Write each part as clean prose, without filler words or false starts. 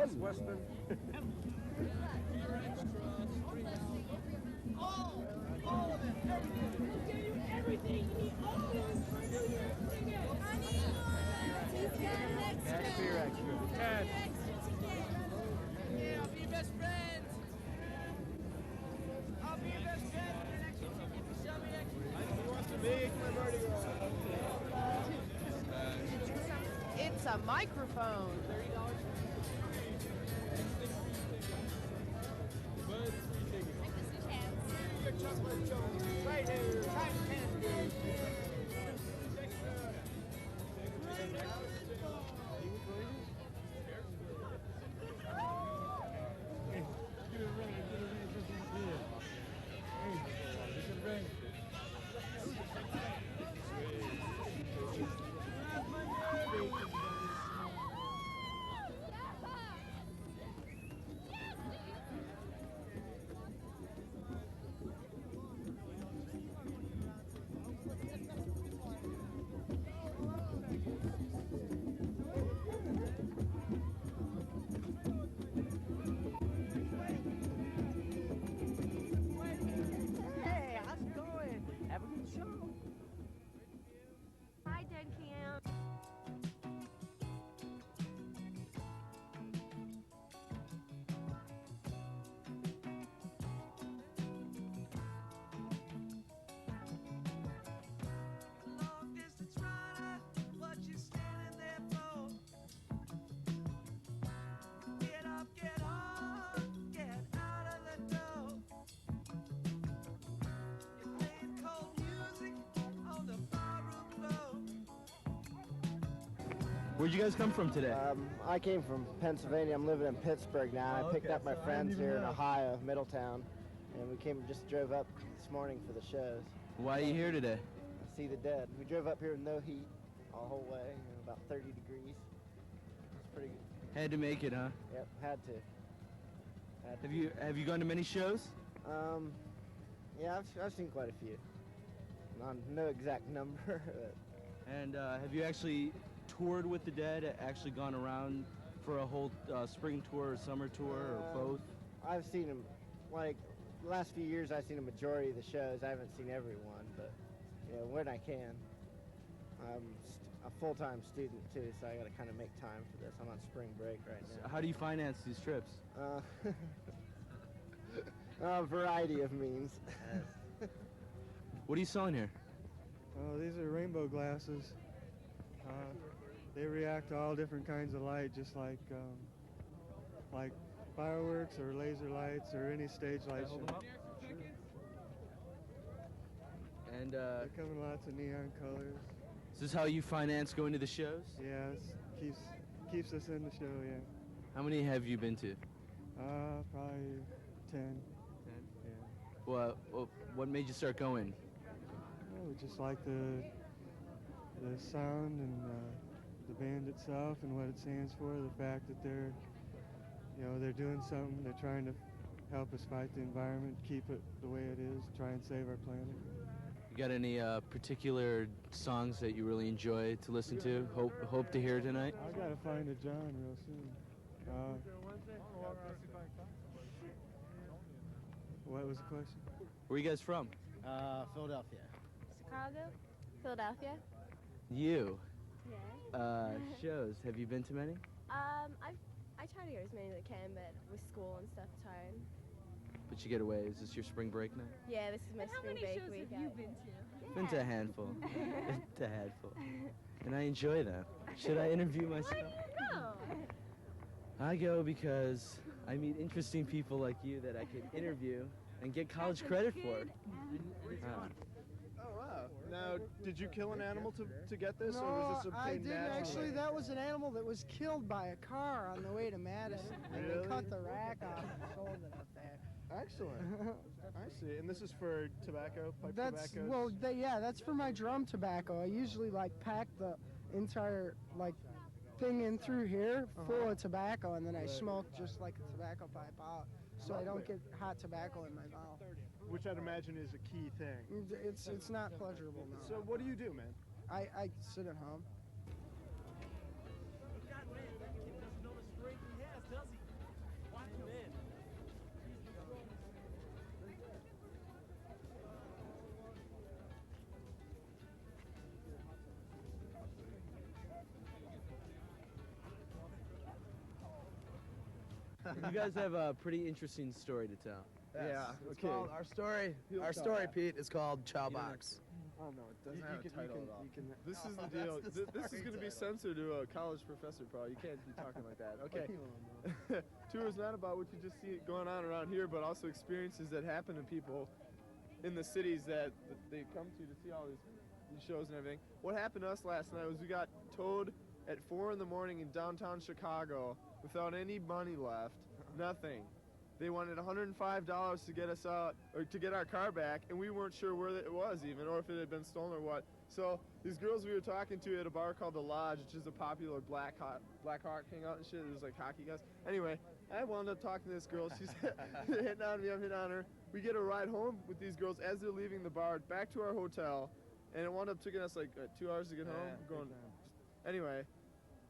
Best Western. All of it, everything. We'll give you everything you need. All this for New Year's. Bring it. Honey, he's got an extra. Cash for your extra. Cash. Extra ticket. Yeah, I'll be your best friend. I'll be your best friend with an extra ticket to show me extra. Who wants to make my Mardi Gras? It's a microphone. $30. Chocolate Jones right here. Time candy. Hi, Duncan. Long distance runner, what you standing there for? Get up, get on, get out of the door. You're playing cold music on the barroom floor. Where'd you guys come from today? I came from Pennsylvania. I'm living in Pittsburgh now. I picked up my friends here in Ohio, Middletown, and we just drove up this morning for the shows. Why are you here today? See the Dead. We drove up here with no heat all the whole way, about 30 degrees. It's pretty good. Had to make it, huh? Yep, had to. Have you gone to many shows? Yeah, I've seen quite a few. No exact number. But And have you actually toured with the Dead? Actually gone around for a whole spring tour or summer tour or both? I've seen them, like, the last few years I've seen a majority of the shows. I haven't seen every one, but, when I can. I'm a full-time student, too, so I got to kind of make time for this. I'm on spring break right now. So how do you finance these trips? A variety of means. What are you selling here? Oh, these are rainbow glasses. They react to all different kinds of light, just like fireworks or laser lights or any stage light show. And They come in lots of neon colors. is this how you finance going to the shows? Yeah, it keeps us in the show. Yeah. How many have you been to? Probably 10. 10. Yeah. Well, what made you start going? We just like the sound and the band itself and what it stands for. The fact that they're doing something. They're trying to help us fight the environment, keep it the way it is, try and save our planet. You got any particular songs that you really enjoy to listen to? Hope to hear tonight? I gotta find a John real soon. What was the question? Where are you guys from? Philadelphia. Chicago? Philadelphia? You. Yeah. Shows. Have you been to many? I try to go as many as I can, but with school and stuff, it's hard. But you get away. Is this your spring break night? Yeah, this is my spring break week. Have you been to? Been to a handful. Been to a handful. And I enjoy them. Should I interview myself? No. I go because I meet interesting people like you that I can interview and get college credit for. Oh, wow. Now, did you kill an animal to get this, or was this I obtained didn't naturally? actually. That was an animal that was killed by a car on the way to Madison. And Really? they cut the rack off and sold it up there. Excellent. I see. And this is for tobacco, pipe tobaccos? Well, that's for my drum tobacco. I usually pack the entire thing in through here full of tobacco, and then I smoke just like a tobacco pipe out, so I don't get hot tobacco in my mouth. Which I'd imagine is a key thing. It's not pleasurable, no. So what do you do, man? I sit at home. God, man, that kid doesn't know the strength he has, does he? You guys have a pretty interesting story to tell. Yeah. It's Okay. called Our story, Pete, is called Chow Box. Oh no, it doesn't You have a can- title you at all. can- This is the Oh, deal. that's the This is story going to be title. censored to a college professor, probably. You can't be talking like that. Okay. Tour is not about what you just see going on around here, but also experiences that happen to people in the cities that they come to see all these shows and everything. What happened to us last night was we got towed at 4 in the morning in downtown Chicago without any money left, nothing. They wanted $105 to get us out, or to get our car back, and we weren't sure where it was even, or if it had been stolen or what. So these girls we were talking to at a bar called The Lodge, which is a popular Black Hawk hangout and shit. There's like hockey guys. Anyway, I wound up talking to this girl. She's hitting on me, I'm hitting on her. We get a ride home with these girls as they're leaving the bar, back to our hotel, and it wound up taking us like 2 hours to get home. Anyway,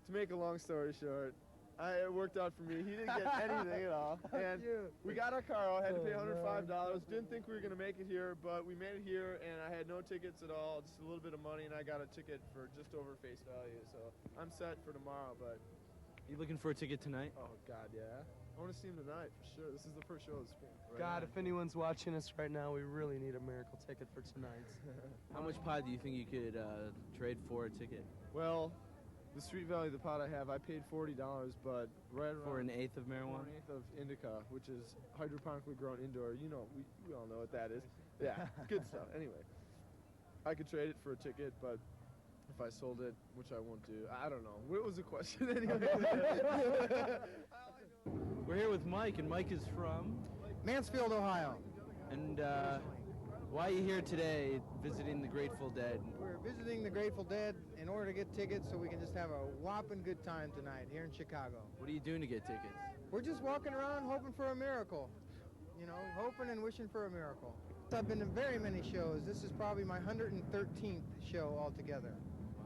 to make a long story short, it worked out for me. He didn't get anything at all. And we got our car out, had to pay $105. Didn't think we were going to make it here, but we made it here, and I had no tickets at all, just a little bit of money, and I got a ticket for just over face value. So I'm set for tomorrow, but... You looking for a ticket tonight? Oh, God, yeah. I want to see him tonight, for sure. This is the first show of the spring. God, if anyone's watching us right now, we really need a miracle ticket for tonight. How much pot do you think you could trade for a ticket? Well, the street value of the pot I have, I paid $40, but right around... For an eighth of marijuana? For an eighth of indica, which is hydroponically grown indoor. You know, we all know what that is. Yeah, good stuff. Anyway, I could trade it for a ticket, but if I sold it, which I won't do, I don't know. What was the question anyway? We're here with Mike, and Mike is from? Mansfield, Ohio. And why are you here today visiting the Grateful Dead? We're visiting the Grateful Dead in order to get tickets so we can just have a whopping good time tonight here in Chicago. What are you doing to get tickets? We're just walking around hoping for a miracle. You know, hoping and wishing for a miracle. I've been to very many shows. This is probably my 113th show altogether.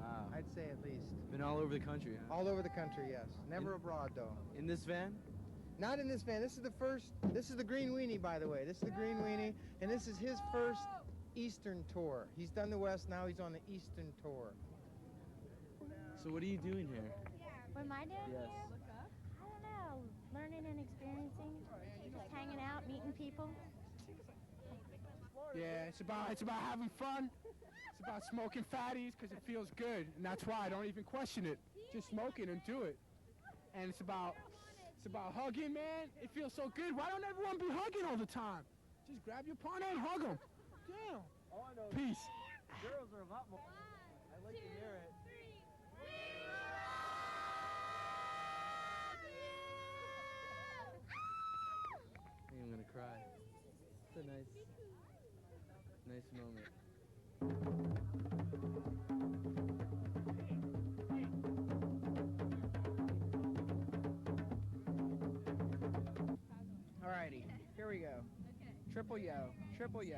Wow. I'd say at least. Been all over the country, huh? All over the country, yes. Never abroad, though. In this van? Not in this van. This is the Green Weenie, by the way. This is the Green Weenie, and this is his first Eastern tour. He's done the West, now he's on the Eastern tour. So what are you doing here? What am I doing Yes. here? I don't know. Learning and experiencing. Just hanging out, meeting people. Yeah, it's about having fun. It's about smoking fatties because it feels good, and that's why I don't even question it. Just smoke it and do it. And it's about hugging, man. It feels so good. Why don't everyone be hugging all the time? Just grab your partner and hug them. Damn. Peace. Girls are a lot more. I like to hear it. I think I'm gonna cry. It's a nice moment. Alrighty, here we go. Triple yo, triple yo.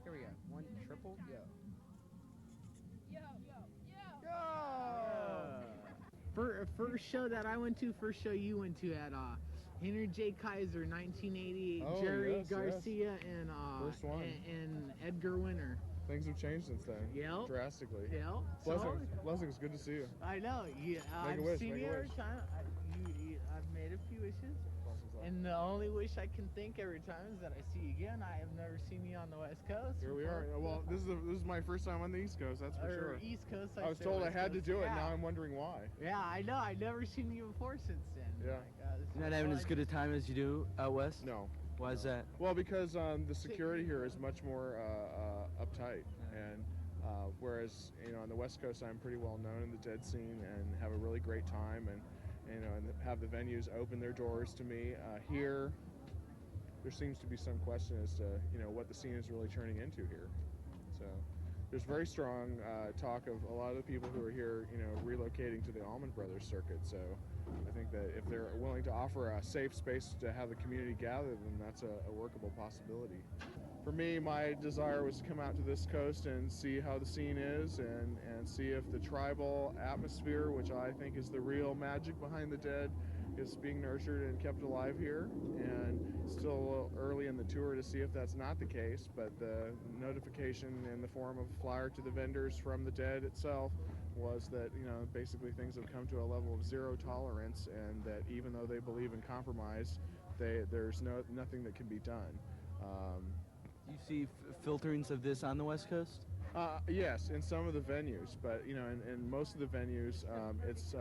Here we go. One triple yo. First show that I went to, first show you went to at Henry J. Kaiser, 1988, Oh, Jerry yes, Garcia and First one. and Edgar Winter. Things have changed since then. Yep. Drastically. Yep. Blessings, good to see you. I know. Yeah, Make a I've wish, seen make a you every wish. time. I've made a few wishes. And the only wish I can think every time is that I see you again. I have never seen you on the West Coast. Here we are. Well, this is my first time on the East Coast, that's for sure. East Coast. I was said told I West had to Coast. do it, Yeah. now I'm wondering why. Yeah, I know. I've never seen you before since then. Yeah. You're not having as good a time as you do out west? No. Why is that? Well, because the security here is much more uptight, and whereas on the West Coast I'm pretty well known in the dead scene and have a really great time, and and have the venues open their doors to me. Here, there seems to be some question as to what the scene is really turning into here. So there's very strong talk of a lot of the people who are here, relocating to the Allman Brothers circuit. So I think that if they're willing to offer a safe space to have the community gather, then that's a workable possibility. For me, my desire was to come out to this coast and see how the scene is and see if the tribal atmosphere, which I think is the real magic behind the Dead, is being nurtured and kept alive here. And still a little early in the tour to see if that's not the case, but the notification in the form of a flyer to the vendors from the Dead itself was that, you know, basically things have come to a level of zero tolerance, and that even though they believe in compromise, there's nothing that can be done. Do you see filterings of this on the West Coast? Yes, in some of the venues, but you know, in most of the venues, it's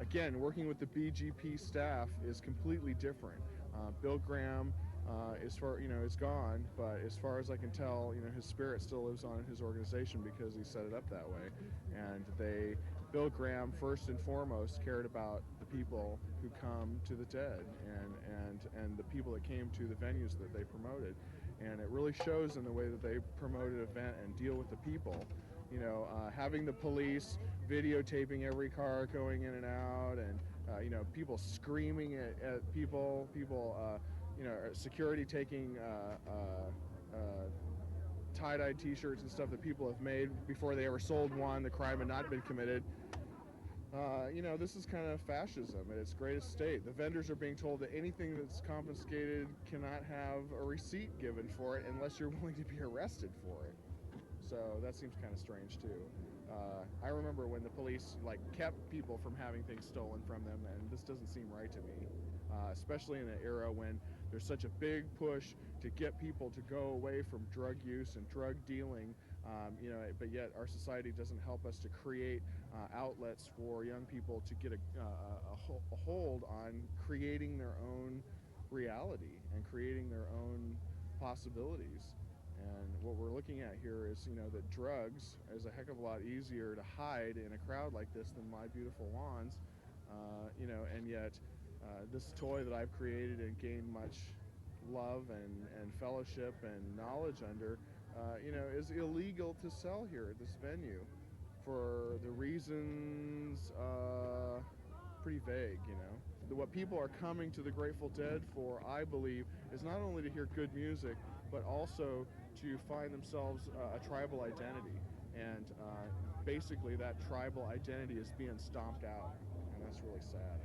again, working with the BGP staff is completely different. Bill Graham is gone, but as far as I can tell, you know, his spirit still lives on in his organization because he set it up that way. And Bill Graham first and foremost cared about the people who come to the TED and the people that came to the venues that they promoted. And it really shows in the way that they promote an event and deal with the people. You know, having the police videotaping every car going in and out, and you know, people screaming at people, you know, security taking tie-dyed T-shirts and stuff that people have made before they ever sold one. The crime had not been committed. You know, this is kind of fascism at its greatest state. The vendors are being told that anything that's confiscated cannot have a receipt given for it unless you're willing to be arrested for it. So that seems kind of strange too. I remember when the police kept people from having things stolen from them, and this doesn't seem right to me, especially in an era when there's such a big push to get people to go away from drug use and drug dealing. You know, but yet our society doesn't help us to create outlets for young people to get a hold on creating their own reality and creating their own possibilities. And what we're looking at here is, you know, that drugs is a heck of a lot easier to hide in a crowd like this than My Beautiful Lawns. You know, and yet this toy that I've created and gained much love and fellowship and knowledge under, you know, is illegal to sell here at this venue for the reasons pretty vague, you know. What people are coming to the Grateful Dead for, I believe, is not only to hear good music, but also to find themselves a tribal identity. And basically that tribal identity is being stomped out, and that's really sad.